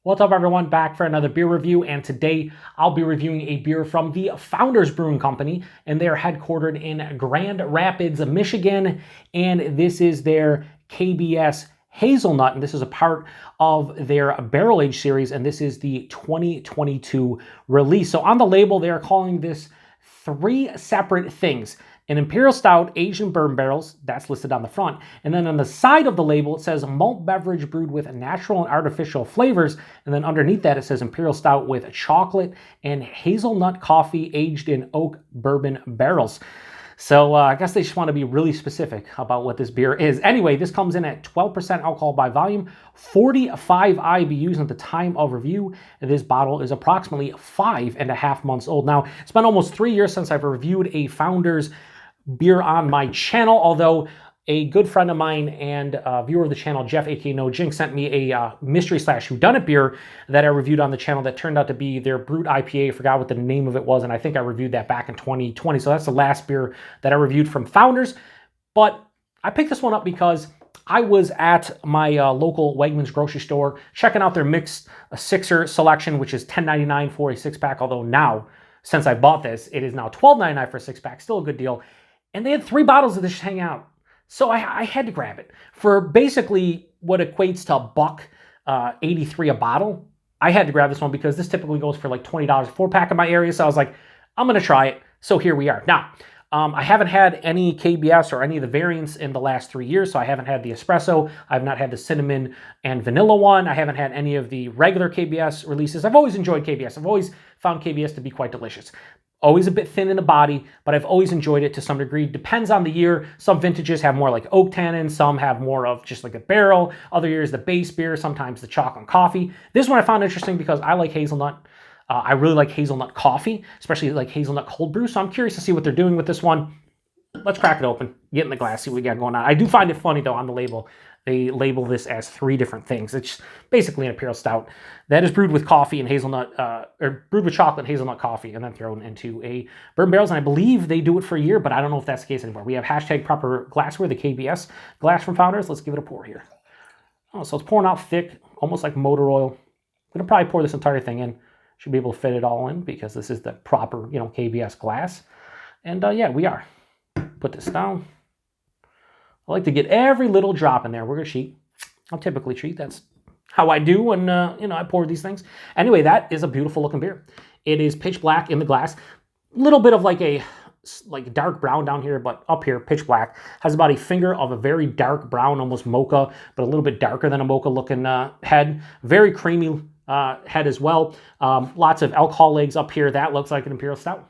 What's up, everyone? Back for another beer review, and today I'll be reviewing a beer from the Founders Brewing Company, and they're headquartered in Grand Rapids, Michigan, and this is their KBS Hazelnut, and this is a part of their barrel age series, and this is the 2022 release. So on the label, they are calling this three separate things. An Imperial Stout aged in bourbon barrels, that's listed on the front. And then on the side of the label, it says malt beverage brewed with natural and artificial flavors. And then underneath that, it says Imperial Stout with chocolate and hazelnut coffee aged in oak bourbon barrels. So I guess they just want to be really specific about what this beer is. Anyway, this comes in at 12% alcohol by volume, 45 IBUs at the time of review. And this bottle is approximately 5.5 months old. Now, it's been almost 3 years since I've reviewed a Founders beer on my channel, although a good friend of mine and viewer of the channel, Jeff, aka No Jinx, sent me a mystery / whodunit beer that I reviewed on the channel that turned out to be their brewed IPA. I forgot what the name of it was, and I think I reviewed that back in 2020. So that's the last beer that I reviewed from Founders. But I picked this one up because I was at my local Wegmans grocery store checking out their mixed sixer selection, which is $10.99 for a 6-pack, although now, since I bought this, it is now $12.99 for a 6-pack, still a good deal. And they had 3 bottles of this hang out. So I had to grab it. For basically what equates to $1.83 a bottle, I had to grab this one because this typically goes for like $20 a 4-pack in my area. So I was like, I'm going to try it. So here we are. Now, I haven't had any KBS or any of the variants in the last 3 years. So I haven't had the espresso. I've not had the cinnamon and vanilla one. I haven't had any of the regular KBS releases. I've always enjoyed KBS. I've always found KBS to be quite delicious. Always a bit thin in the body, but I've always enjoyed it to some degree. Depends on the year. Some vintages have more like oak tannin. Some have more of just like a barrel. Other years, the base beer, sometimes the chocolate and coffee. This one I found interesting because I like hazelnut. I really like hazelnut coffee, especially like hazelnut cold brew. So I'm curious to see what they're doing with this one. Let's crack it open, get in the glass, see what we got going on. I do find it funny though on the label. They label this as 3 different things. It's basically an Imperial Stout that is brewed with coffee and hazelnut, or brewed with chocolate and hazelnut coffee and then thrown into a bourbon barrels. And I believe they do it for a year, but I don't know if that's the case anymore. We have hashtag proper glassware, the KBS glass from Founders. Let's give it a pour here. Oh, so it's pouring out thick, almost like motor oil. I'm gonna probably pour this entire thing in. Should be able to fit it all in because this is the proper, KBS glass. And yeah, we are. Put this down. I like to get every little drop in there. We're going to cheat. I'll typically cheat. That's how I do when, I pour these things. Anyway, that is a beautiful looking beer. It is pitch black in the glass. A little bit of like dark brown down here, but up here, pitch black. Has about a finger of a very dark brown, almost mocha, but a little bit darker than a mocha looking head. Very creamy head as well. Lots of alcohol legs up here. That looks like an Imperial Stout.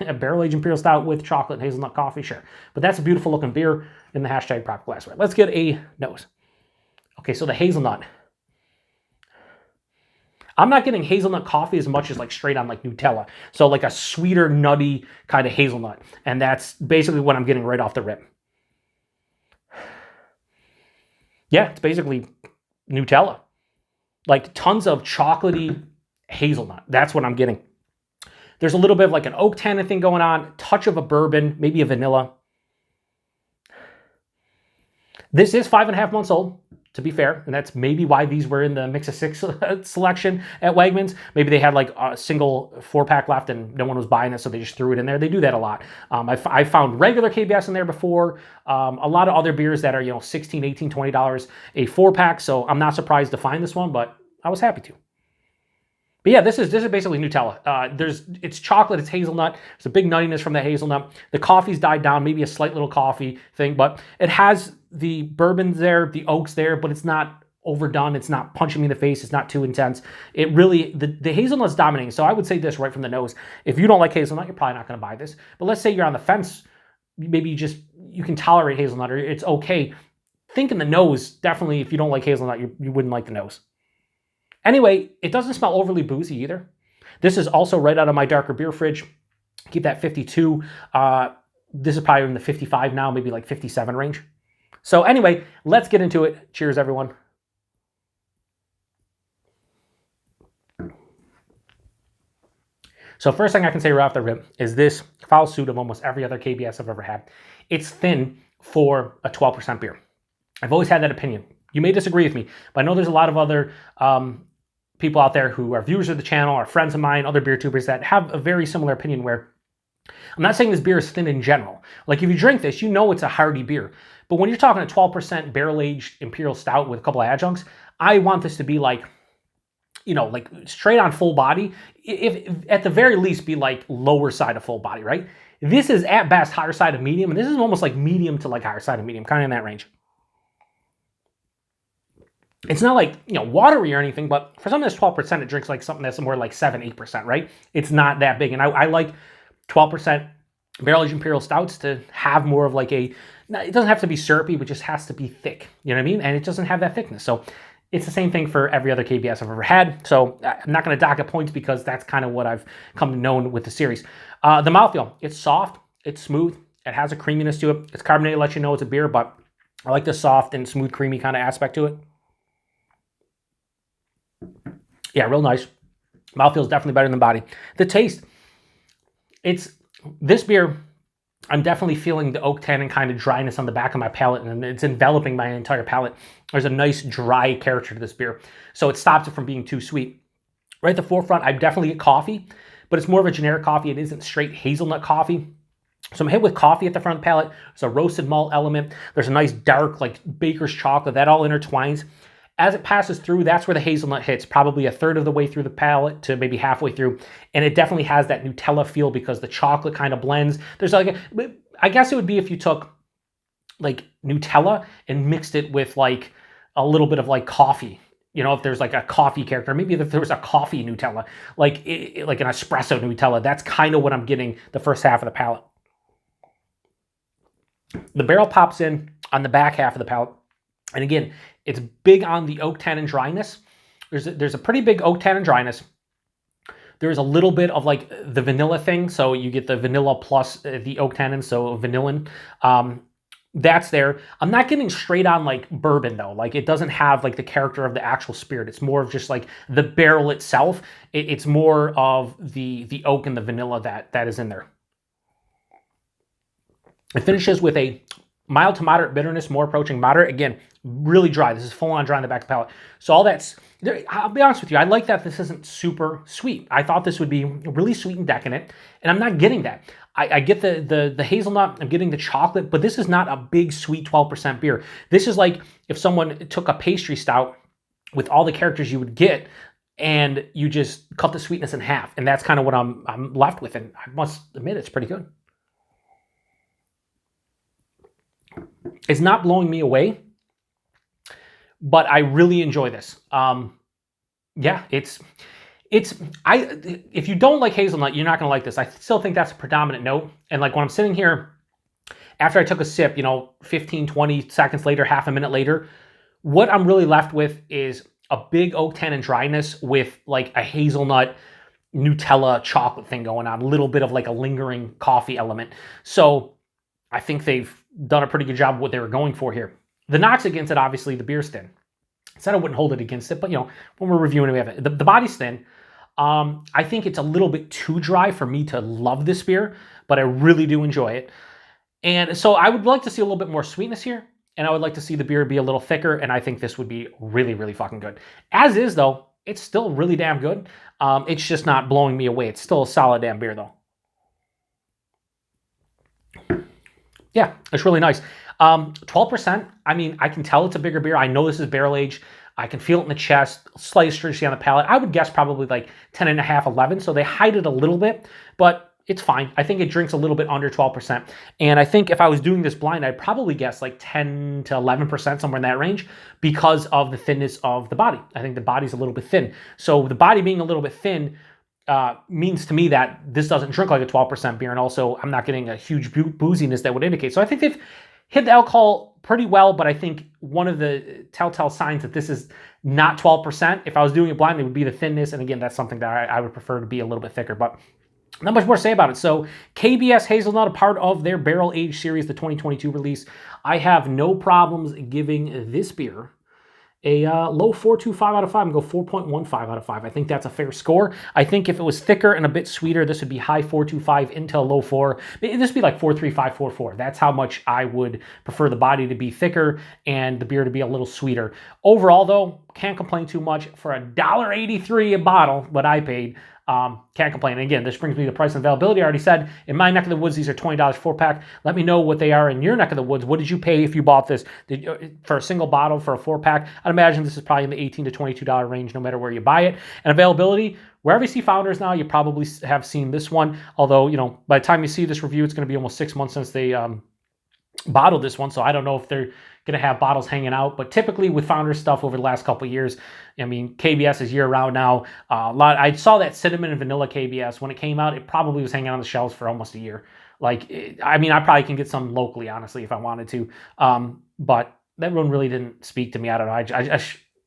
A barrel-aged Imperial Stout with chocolate and hazelnut coffee, sure. But that's a beautiful looking beer in the hashtag proper glassware. Let's get a nose. Okay, so the hazelnut. I'm not getting hazelnut coffee as much as like straight on like Nutella. So like a sweeter, nutty kind of hazelnut. And that's basically what I'm getting right off the rip. Yeah, it's basically Nutella. Like tons of chocolatey hazelnut. That's what I'm getting. There's a little bit of like an oak tannin thing going on, touch of a bourbon, maybe a vanilla. This is 5.5 months old, to be fair, and that's maybe why these were in the mix of 6 selection at Wegmans. Maybe they had like a single 4-pack left and no one was buying it, so they just threw it in there. They do that a lot. I found regular KBS in there before. A lot of other beers that are, $16, $18, $20 a 4-pack, so I'm not surprised to find this one, but I was happy to. But yeah, this is basically Nutella. It's chocolate, it's hazelnut. There's a big nuttiness from the hazelnut. The coffee's died down, maybe a slight little coffee thing, but it has the bourbons there, the oaks there, but it's not overdone. It's not punching me in the face. It's not too intense. It really, the hazelnut's dominating. So I would say this right from the nose. If you don't like hazelnut, you're probably not going to buy this. But let's say you're on the fence. Maybe you can tolerate hazelnut or it's okay. Think in the nose, definitely if you don't like hazelnut, you wouldn't like the nose. Anyway, it doesn't smell overly boozy either. This is also right out of my darker beer fridge. Keep that 52. This is probably in the 55 now, maybe like 57 range. So anyway, let's get into it. Cheers, everyone. So first thing I can say right off the rip is this follows suit of almost every other KBS I've ever had. It's thin for a 12% beer. I've always had that opinion. You may disagree with me, but I know there's a lot of other people out there who are viewers of the channel, are friends of mine, other beer tubers that have a very similar opinion where I'm not saying this beer is thin in general. Like if you drink this, you know it's a hearty beer. But when you're talking a 12% barrel-aged Imperial Stout with a couple of adjuncts, I want this to be like, you know, like straight on full body. If at the very least be like lower side of full body, right? This is at best higher side of medium, and this is almost like medium to like higher side of medium, kind of in that range. It's not like, you know, watery or anything, but for something that's 12%, it drinks like something that's more like 7, 8%, right? It's not that big. And I like 12% barrel-aged Imperial Stouts to have more of like a, it doesn't have to be syrupy, but just has to be thick. You know what I mean? And it doesn't have that thickness. So it's the same thing for every other KBS I've ever had. So I'm not going to dock it points because that's kind of what I've come to know with the series. The mouthfeel, it's soft, it's smooth, it has a creaminess to it. It's carbonated, let you know it's a beer, but I like the soft and smooth, creamy kind of aspect to it. Yeah, real nice. Mouthfeel is definitely better than body. The taste, this beer, I'm definitely feeling the oak tannin kind of dryness on the back of my palate, and it's enveloping my entire palate. There's a nice dry character to this beer, so it stops it from being too sweet. Right at the forefront, I definitely get coffee, but it's more of a generic coffee. It isn't straight hazelnut coffee. So I'm hit with coffee at the front of the palate. There's a roasted malt element. There's a nice dark, like baker's chocolate. That all intertwines. As it passes through, that's where the hazelnut hits, probably a third of the way through the palate to maybe halfway through. And it definitely has that Nutella feel because the chocolate kind of blends. There's like, I guess it would be if you took like Nutella and mixed it with like a little bit of like coffee. You know, if there's like a coffee character, maybe if there was a coffee Nutella, like an espresso Nutella, that's kind of what I'm getting the first half of the palate. The barrel pops in on the back half of the palate. And again, it's big on the oak tannin dryness. There's a pretty big oak tannin dryness. There's a little bit of like the vanilla thing. So you get the vanilla plus the oak tannin, so vanillin. That's there. I'm not getting straight on like bourbon though. Like it doesn't have like the character of the actual spirit. It's more of just like the barrel itself. It's more of the oak and the vanilla that is in there. It finishes with a mild to moderate bitterness, more approaching moderate. Again, really dry. This is full on dry on the back of the palate. So all that's, I'll be honest with you, I like that this isn't super sweet. I thought this would be really sweet and decadent, and I'm not getting that. I get the hazelnut, I'm getting the chocolate, but this is not a big sweet 12% beer. This is like if someone took a pastry stout with all the characters you would get, and you just cut the sweetness in half. And that's kind of what I'm left with, and I must admit it's pretty good. It's not blowing me away, but I really enjoy this. Yeah, if you don't like hazelnut, you're not going to like this. I still think that's a predominant note. And like when I'm sitting here, after I took a sip, 15, 20 seconds later, half a minute later, what I'm really left with is a big oak tannin dryness with like a hazelnut Nutella chocolate thing going on, a little bit of like a lingering coffee element. So I think they've done a pretty good job of what they were going for here. The knocks against it, obviously, the beer's thin. Said I wouldn't hold it against it, but when we're reviewing it, we have it. The body's thin. I think it's a little bit too dry for me to love this beer, but I really do enjoy it. And so I would like to see a little bit more sweetness here, and I would like to see the beer be a little thicker, and I think this would be really, really fucking good. As is, though, it's still really damn good. It's just not blowing me away. It's still a solid damn beer, though. Yeah, it's really nice. 12%, I mean, I can tell it's a bigger beer. I know this is barrel aged. I can feel it in the chest, slight astringency on the palate. I would guess probably like 10.5, 11. So they hide it a little bit, but it's fine. I think it drinks a little bit under 12%. And I think if I was doing this blind, I'd probably guess like 10 to 11%, somewhere in that range, because of the thinness of the body. I think the body's a little bit thin. So the body being a little bit thin means to me that this doesn't drink like a 12% beer, and also I'm not getting a huge booziness that would indicate. So I think they've hit the alcohol pretty well, but I think one of the telltale signs that this is not 12%, if I was doing it blind, it would be the thinness, and again, that's something that I would prefer to be a little bit thicker, but not much more to say about it. So KBS Hazelnut, a part of their Barrel Age series, the 2022 release. I have no problems giving this beer a low 4.25 out of 5 and go 4.15 out of 5. I think that's a fair score. I think if it was thicker and a bit sweeter, this would be high 4.25 into a low 4. This would be like 4.35, 4.4. That's how much I would prefer the body to be thicker and the beer to be a little sweeter. Overall, though, can't complain too much. For $1.83 a bottle, what I paid, can't complain. And again, this brings me to price and availability. I already said, in my neck of the woods, these are $20 4-pack. Let me know what they are in your neck of the woods. What did you pay if you bought this? For a single bottle, for a 4-pack? I'd imagine this is probably in the $18 to $22 range, no matter where you buy it. And availability, wherever you see Founders now, you probably have seen this one. Although, you know, by the time you see this review, it's going to be almost 6 months since they bottled this one. So I don't know if they're going to have bottles hanging out, but typically with Founders stuff over the last couple of years, I mean, KBS is year round now. I saw that cinnamon and vanilla KBS when it came out. It probably was hanging on the shelves for almost a year. I mean, I probably can get some locally, honestly, if I wanted to. But that one really didn't speak to me. I don't know.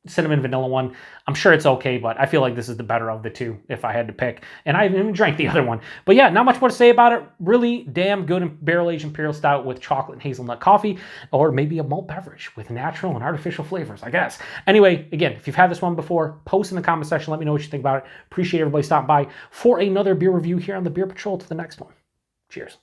Cinnamon vanilla one, I'm sure it's okay, but I feel like this is the better of the two if I had to pick. And I haven't even drank the other one. But yeah, not much more to say about it. Really damn good barrel-aged Imperial Stout with chocolate and hazelnut coffee, or maybe a malt beverage with natural and artificial flavors, I guess. Anyway, again, if you've had this one before, post in the comment section. Let me know what you think about it. Appreciate everybody stopping by for another beer review here on the Beer Patrol. To the next one. Cheers.